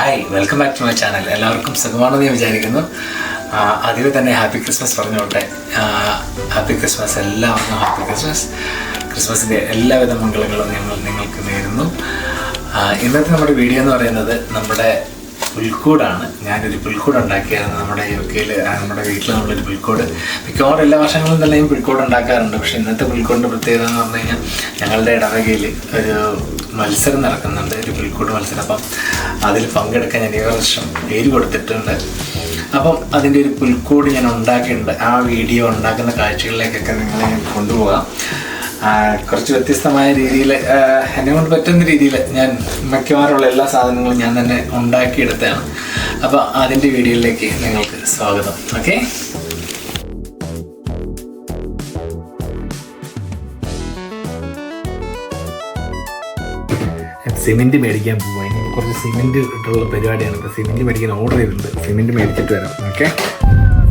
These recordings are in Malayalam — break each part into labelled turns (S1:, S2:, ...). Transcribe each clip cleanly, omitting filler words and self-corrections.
S1: Hi, welcome back to my channel. എല്ലാവർക്കും സുഖമാണെന്ന് ഞാൻ വിചാരിക്കുന്നു. അതിൽ തന്നെ ഹാപ്പി ക്രിസ്മസ് പറഞ്ഞോട്ടെ. ഹാപ്പി ക്രിസ്മസ്, എല്ലാവർക്കും ഹാപ്പി ക്രിസ്മസ്. ക്രിസ്മസിൻ്റെ എല്ലാവിധ മംഗളങ്ങളും നിങ്ങൾക്ക് നേരുന്നു. ഇന്നത്തെ നമ്മുടെ വീഡിയോ എന്ന് പറയുന്നത് നമ്മുടെ പുൽക്കൂടാണ്. ഞാനൊരു പുൽക്കൂട് ഉണ്ടാക്കിയായിരുന്നു നമ്മുടെ UK-യിൽ. നമ്മുടെ വീട്ടിൽ നമ്മളൊരു പുൽക്കൂട് മിക്കവാറും എല്ലാ വർഷങ്ങളും തന്നെ ഈ പുൽക്കൂട് ഉണ്ടാക്കാറുണ്ട്. പക്ഷേ ഇന്നത്തെ പുൽക്കൂടിൻ്റെ പ്രത്യേകത എന്ന് പറഞ്ഞു കഴിഞ്ഞാൽ ഞങ്ങളുടെ ഇടവകയിൽ ഒരു മത്സരം നടക്കുന്നുണ്ട്, ഒരു പുൽക്കൂട് മത്സരം. അപ്പം അതിൽ പങ്കെടുക്കാൻ ഞാൻ ഈ വർഷം പേര് കൊടുത്തിട്ടുണ്ട്. അപ്പം അതിൻ്റെ ഒരു പുൽക്കൂട് ഞാൻ ഉണ്ടാക്കിയിട്ടുണ്ട്. ആ വീഡിയോ ഉണ്ടാക്കുന്ന കാഴ്ചകളിലേക്കൊക്കെ നിങ്ങളെ ഞാൻ കൊണ്ടുപോകാം. കുറച്ച് വ്യത്യസ്തമായ രീതിയിൽ, എന്നെ കൊണ്ട് പറ്റുന്ന രീതിയിൽ ഞാൻ മിക്കവാറുള്ള എല്ലാ സാധനങ്ങളും ഞാൻ തന്നെ ഉണ്ടാക്കിയെടുത്തതാണ്. അപ്പോൾ അതിൻ്റെ വീഡിയോയിലേക്ക് നിങ്ങൾക്ക് സ്വാഗതം. ഓക്കെ, സിമെൻറ്റ് മേടിക്കാൻ പോവാം. ഇനി കുറച്ച് സിമെൻറ്റ് ഇട്ടുള്ള പരിപാടിയാണ്. ഇപ്പോൾ സിമെൻറ്റ് മേടിക്കാൻ ഓർഡർ ചെയ്തിട്ടുണ്ട്. സിമെൻറ്റ് മേടിച്ചിട്ട് വരാം. ഓക്കെ,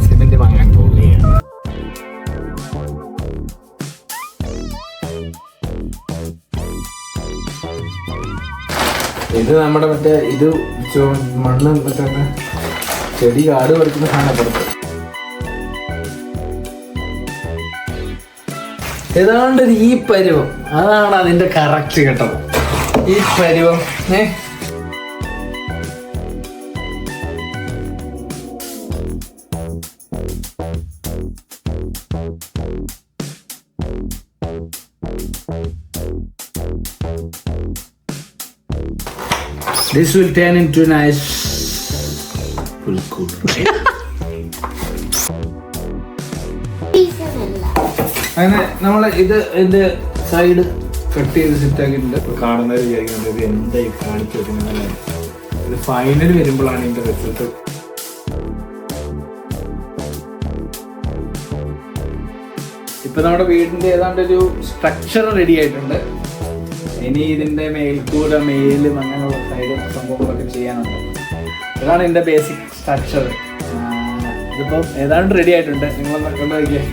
S1: സിമെൻറ്റ് വാങ്ങാൻ പോവുകയാണ്. ഇത് നമ്മുടെ മറ്റേ ഇത് മണ്ണ് മറ്റേ ചെടി കാട് പറിക്കുന്ന സാധനം പുറത്ത് ഏതാണ്ട് ഈ പരുവം, അതാണ് അതിൻ്റെ കറക്റ്റ് കേട്ടത്. ഈ പരുവം This will turn into a nice പുൽക്കൂട്. അങ്ങനെ നമ്മൾ ഇതിന്റെ സൈഡ് കട്ട് ചെയ്ത് സെറ്റ് ആക്കിയിട്ടുണ്ട്. ഇപ്പൊ കാണുന്നവർ വിചാരിക്കുന്നത് ഇത് എന്തായി കാണിച്ചു വെക്കുന്നത്. ഇത് ഫൈനൽ വരുമ്പോഴാണ് ഇതിന്റെ റിസൾട്ട്. ഇപ്പൊ നമ്മുടെ വീടിന്റെ ഏതാണ്ട് ഒരു സ്ട്രക്ചർ റെഡി ആയിട്ടുണ്ട്. ഇനി ഇതിന്റെ മേൽക്കൂര, മേലും അങ്ങനെയുള്ള സൈഡ് സംഭവങ്ങളൊക്കെ ചെയ്യാനുണ്ട്. ഇതാണ് ഇതിന്റെ ബേസിക് സ്ട്രക്ചർ. ഇതിപ്പോൾ ഏതാണ്ട് റെഡി ആയിട്ടുണ്ട്. നിങ്ങളൊന്ന് കണ്ടു നോക്കിയേ.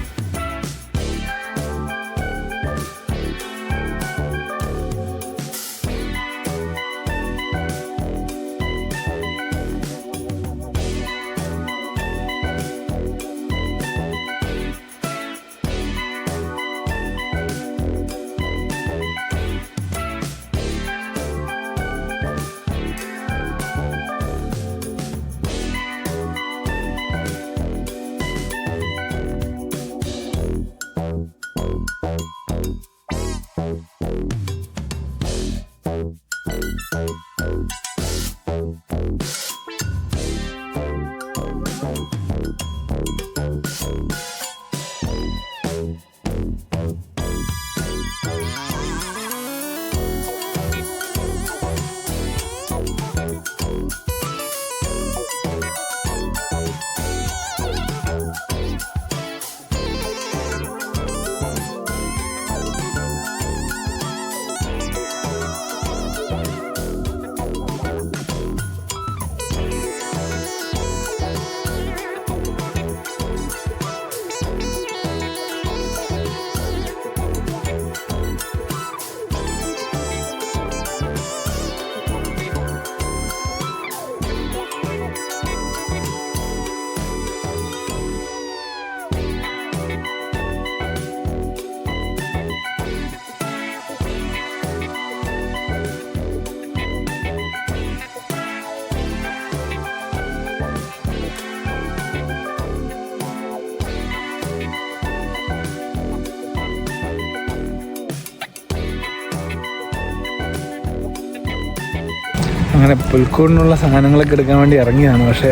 S1: അങ്ങനെ പുൽക്കൂടിനുള്ള സാധനങ്ങളൊക്കെ എടുക്കാൻ വേണ്ടി ഇറങ്ങിയതാണ്. പക്ഷേ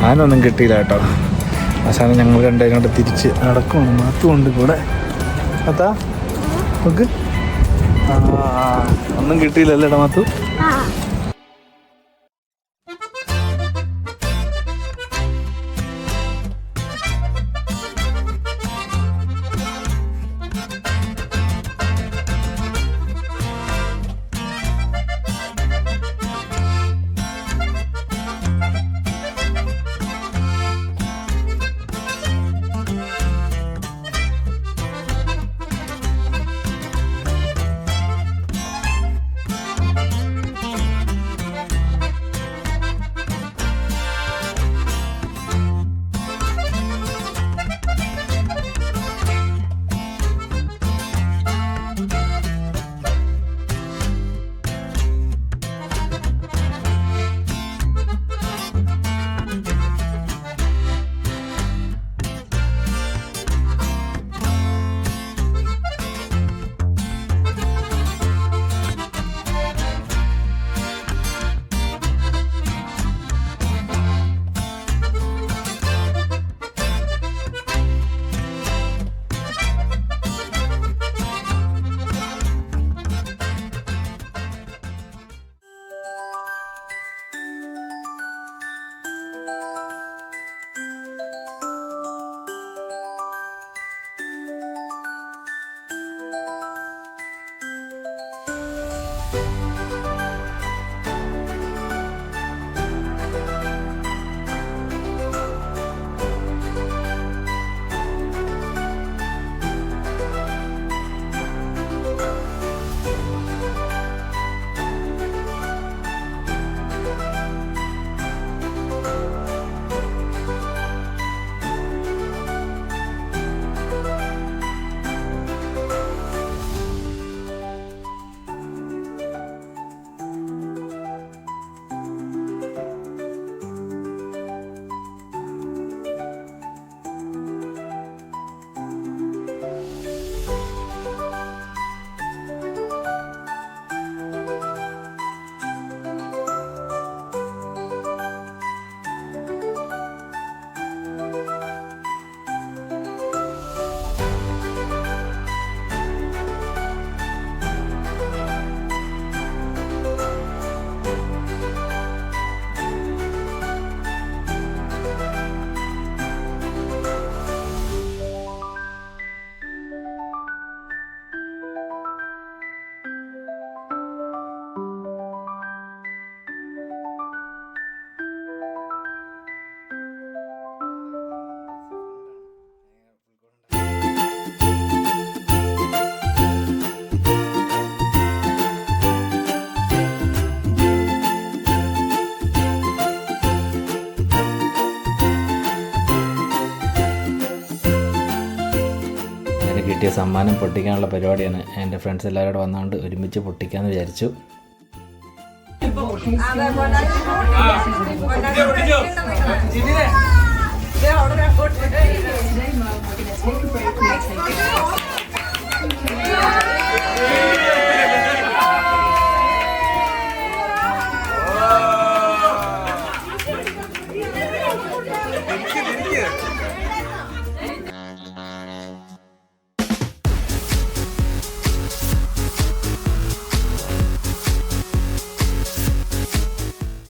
S1: സാധനമൊന്നും കിട്ടിയില്ല കേട്ടോ. ആ സാധനം ഞങ്ങൾ കണ്ടതിനോട്ട് തിരിച്ച് നടക്കുവാണ്. മാത്തുകൊണ്ട് കൂടെ മാത്താ നോക്ക്. ഒന്നും കിട്ടിയില്ലല്ലേടാ മാത്തു. സമ്മാനം പൊട്ടിക്കാനുള്ള പരിപാടിയാണ്. എൻ്റെ ഫ്രണ്ട്സ് എല്ലാവരും കൂടെ വന്നുകൊണ്ട് ഒരുമിച്ച് പൊട്ടിക്കാമെന്ന് വിചാരിച്ചു.